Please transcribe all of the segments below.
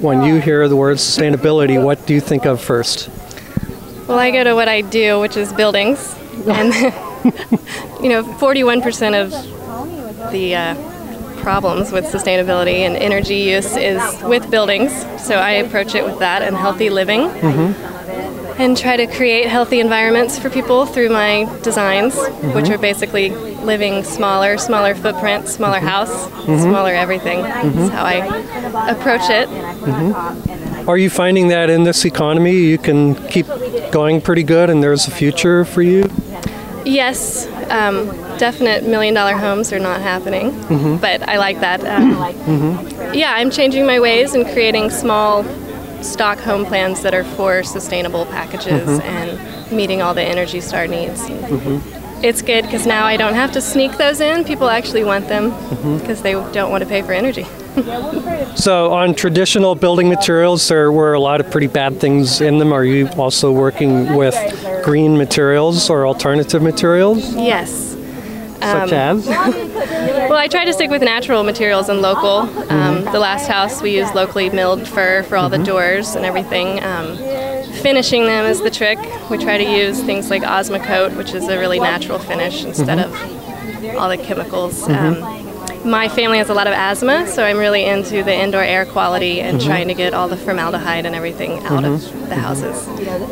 When you hear the word sustainability, what do you think of first? Well, I go to what I do, which is buildings. And, 41% of the problems with sustainability and energy use is with buildings. So I approach it with that and healthy living. And try to create healthy environments for people through my designs, which are basically living smaller footprint, smaller house, smaller everything. That's how I approach it. Are you finding that in this economy you can keep going pretty good and there's a future for you? Yes, definite $1 million homes are not happening, but I like that. Yeah, I'm changing my ways and creating small stock home plans that are for sustainable packages and meeting all the Energy Star needs. It's good because now I don't have to sneak those in. People actually want them because they don't want to pay for energy. So on traditional building materials, there were a lot of pretty bad things in them. Are you also working with green materials or alternative materials? Yes. Such as? Well, I try to stick with natural materials and local. The last house we used locally milled fir for all the doors and everything. Finishing them is the trick. We try to use things like Osmocoat, which is a really natural finish instead of all the chemicals. My family has a lot of asthma, so I'm really into the indoor air quality and trying to get all the formaldehyde and everything out of the houses.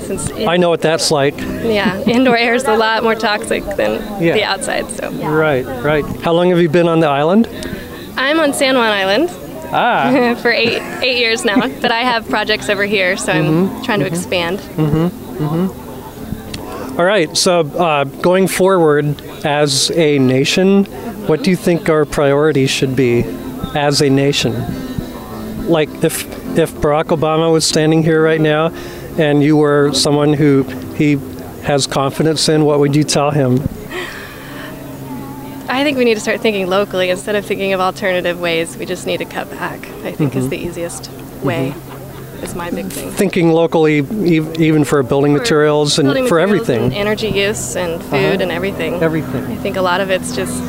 Since I know what that's like. Yeah, indoor air is a lot more toxic than the outside. So. Right. How long have you been on the island? I'm on San Juan Island for eight years now, but I have projects over here, so I'm trying to expand. All right, so going forward as a nation, what do you think our priorities should be as a nation? Like if Barack Obama was standing here right now and you were someone who he has confidence in, what would you tell him? I think we need to start thinking locally instead of thinking of alternative ways. We just need to cut back, I think is the easiest way. Is my big thing. Thinking locally, even for building materials and for everything. And energy use and food and everything. Everything. I think a lot of it's just,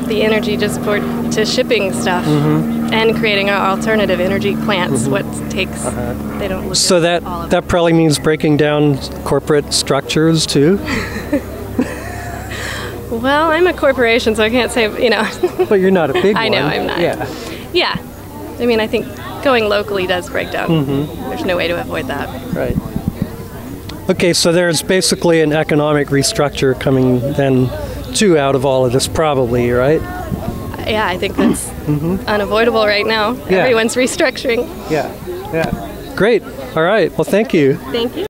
the energy just to shipping stuff and creating our alternative energy plants. What takes, they don't look so at all of that probably means breaking down corporate structures too? Well, I'm a corporation, so I can't say, But you're not a big one. I know, I'm not. Yeah. I mean, I think going locally does break down. There's no way to avoid that. Right. Okay, so there's basically an economic restructure coming then too out of all of this probably, right? Yeah, I think that's unavoidable right now. Yeah. Everyone's restructuring. Yeah. Great. All right. Well, thank you. Thank you.